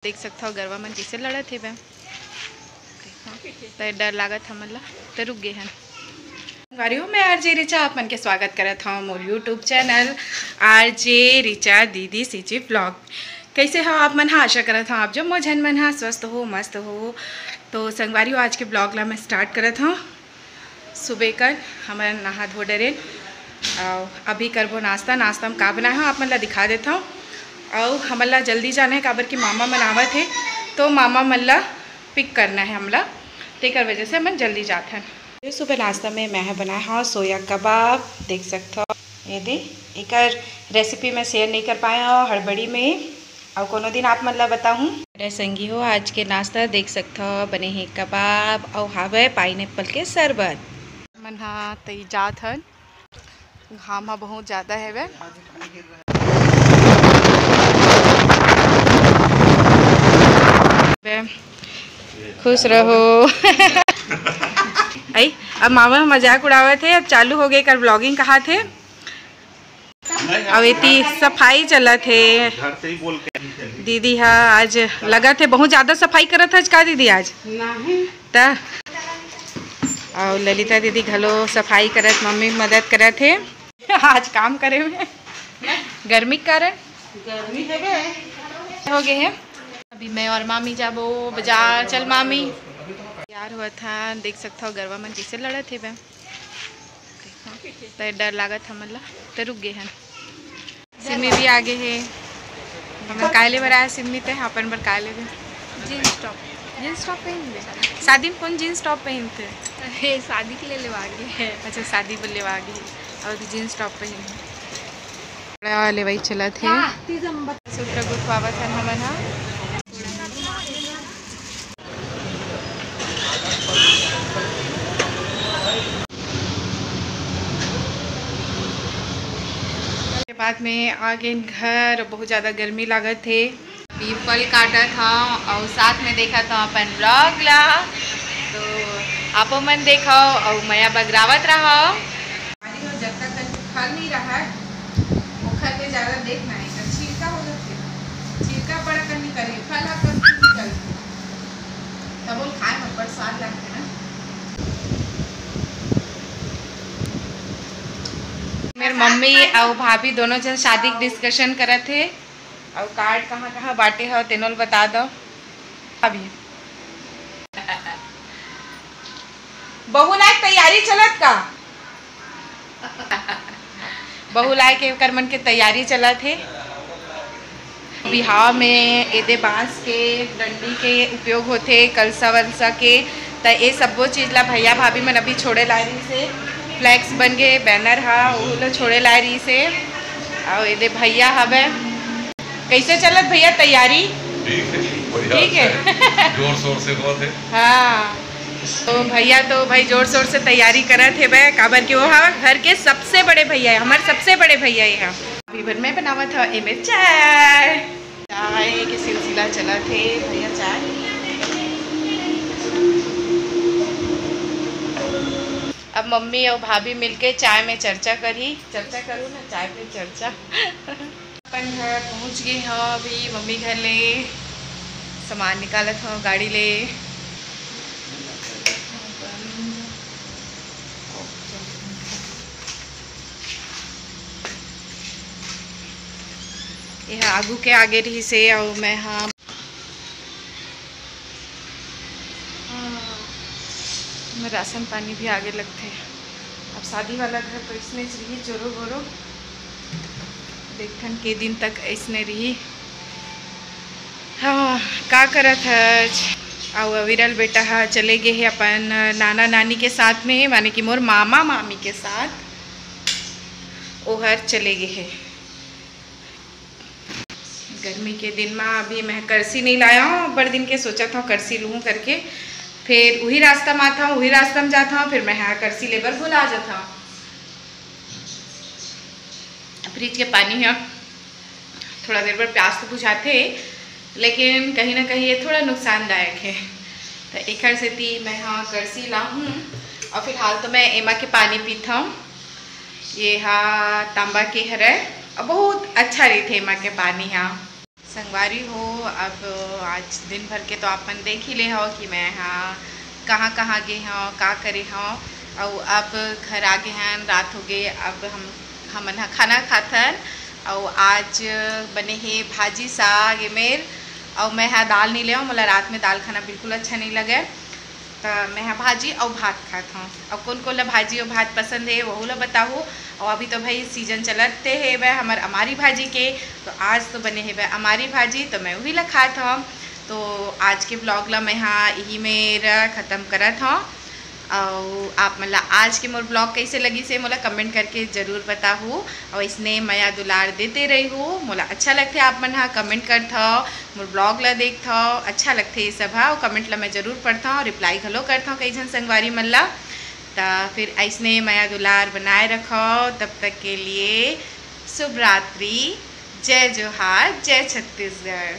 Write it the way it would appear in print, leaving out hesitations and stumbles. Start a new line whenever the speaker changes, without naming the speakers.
देख सकता हो गरवा मन किसे लड़त हे बे तो डर लागत हमन ला तो रुक गए हैं। वारियो मैं आरजे रिचा आप मन के स्वागत करत हूँ मोर यूट्यूब चैनल आरजे रिचा दीदी सीजी ब्लॉग। कैसे हो आप मन? हाँ, आशा करत हूँ आप जो मोजन मन हाँ स्वस्थ हो मस्त हो। तो संगवारियों आज के ब्लॉग ला मैं स्टार्ट करत हूँ। सुबह कर हमारे नहा धो डरे अभी करबो नाश्ता में का बनाए हो आप मन ला दिखा देता हूँ। और हमन ला जल्दी जाना है काबर कि मामा मन आवत है तो मामा मन ला पिक करना है हमला, तेकर वजह से हम जल्दी जाते हैं। ये सुबह नाश्ता में मैं बनाया हाँ सोया कबाब। देख सकते हो ये दे एक रेसिपी मैं शेयर नहीं कर पाया और हड़बड़ी में और कोनो दिन आप मन ला बताऊँ। मेरे संगी हो आज के नाश्ता देख सकते हो बने हैं कबाब और हावे पाइनएप्पल के शरबत। मन हाँ तई जात हन घाम बहुत ज़्यादा है वे खुश रहो। आई अब मामा मजाक उड़ावे थे, अब चालू हो गए कर ब्लॉगिंग कहा थे। अब इतनी सफाई चला थे दीदी हाँ आज लगा थे बहुत ज़्यादा सफाई करत है का दीदी आज ता और ललिता दीदी घलो सफाई करत मम्मी मदद करत थे आज काम करे में गर्मी के कारण गर्मी हो गए हैं। अभी मैं और मामी जाबो बाजार। चल मामी तैयार हुआ था देख सकता हो गरवा मन किसे लड़त हे बे तो डर लागत हमन ला तो रुक गए हैं। सिमी भी आगे है हमन काले बर आए सिमी ते अपन बर काले जीन्स टॉप पहन दे। शादी में कौन जीन्स टॉप पहनते? अरे शादी के लिए लेवा गए। अच्छा शादी पर लेवा गए और जीन्स टॉप पहन लेवाई चला थे सूत्र गुथवावत है हमन हाँ। बाद में आ गए घर बहुत ज़्यादा गर्मी लागत थे। अभी फल काटा था और साथ में देखा था अपन ब्लॉग ला तो आप मन देखो और मया बगरावत रहा। जब तक फल नहीं रहा मुखर पे ज़्यादा देखना है तो छिलका हो जाते छिलका बड़ा करनी करे फल आप निकल तब वो खाए में बड़ा स्वाद लगते ना। मेरे मम्मी और भाभी दोनों जन शादी की डिस्कशन करत थे और कार्ड कहाँ कहाँ बांटे हो तेनों बता दो। अभी बहुलाय तैयारी चलत का बहुलाय के कर्मन के तैयारी चलत है। बिहाव में एदे बांस के डंडी के उपयोग होते कलसा वलसा के तो ये सबो चीज़ ला भैया भाभी मन अभी छोड़े ला रही से फ्लैक्स बन गए बैनर हाँ वो छोड़े ला रही से और ये भैया हवे कैसे चलत भैया तैयारी? ठीक है
जोर शोर से बहुत है
हाँ। तो भैया तो भाई जोर शोर से तैयारी करत है भाई काबर के वो हाँ घर के सबसे बड़े भैया है हमारे सबसे बड़े भैया यहाँ। अभी भर में बनावा था एमे चाय के सिलसिला चला थे भैया चाय। अब मम्मी और भाभी मिलके चाय में चर्चा करूँ ना चाय पे चर्चा। अपन घर पहुँच गए हाँ अभी मम्मी घर ले सामान निकालत हो गाड़ी ले। यह आगू के आगे रही से और मैं हाँ राशन पानी भी आगे लगते हैं। अब शादी वाला घर तो इसने रही जोरो गोरो देखन के दिन तक इसने रही हाँ का करत है। और विरल बेटा हाँ चले गए हैं अपन नाना नानी के साथ में माने कि मोर मामा मामी के साथ ओहर चले गए हैं। गर्मी के दिन में अभी मैं करसी नहीं लाया हूँ बड़े दिन के सोचा था करसी लूँ करके फिर वही रास्ता में आता हूँ वही रास्ता में जाता हूँ फिर मैं यहाँ करसी लेबर भुला जाता हूँ। फ्रिज के पानी है थोड़ा देर पर प्यास तो बुझाते लेकिन कहीं ना कहीं ये थोड़ा नुकसानदायक है तो एक से थी मैं हाँ करसी लाऊँ और फिलहाल तो मैं एमा के पानी पीता हूँ। ये हाँ तांबा के हरे और बहुत अच्छा रही थे एमा के पानी यहाँ संगवारी हो। अब आज दिन भर के तो आपन देख ही ले हो कि मैं यहाँ कहाँ कहाँ गए हों, का करे हों। और अब घर आ गए हैं, रात हो गए। अब हमन हा खाना खाथन और आज बने है भाजी साग एमेर। और मैं हाँ दाल नहीं ले, मोला रात में दाल खाना बिल्कुल अच्छा नहीं लगे, तो मैं हाँ भाजी और भात खात हूँ। और कौन कौन ला भाजी और भात पसंद है वही ला बताऊँ। और अभी तो भाई सीजन चलते है वह हमार अमारी भाजी के, तो आज तो बने है वह अमारी भाजी, तो मैं वही ला खात हूँ। तो आज के ब्लॉग ला मैं हाँ यही मेरा ख़त्म करत हूँ। और आप मतलब आज के मोर ब्लॉग कैसे लगी से मोला कमेंट करके ज़रूर बताहूँ। और इसने मया दुलार देते रही हूँ। मोला अच्छा लगते आप मन हाँ कमेंट करता हो, मोर ब्लॉग ला देखता हो, अच्छा लगते ये सब हाँ। और कमेंट ला मैं ज़रूर पढ़ता हूँ, रिप्लाई घलो करता हूँ कई जन संगवारी मन ला। तो फिर ऐसने मया दुलार बनाए रखो। तब तक के लिए शुभ रात्रि, जय जोहार, जय छत्तीसगढ़।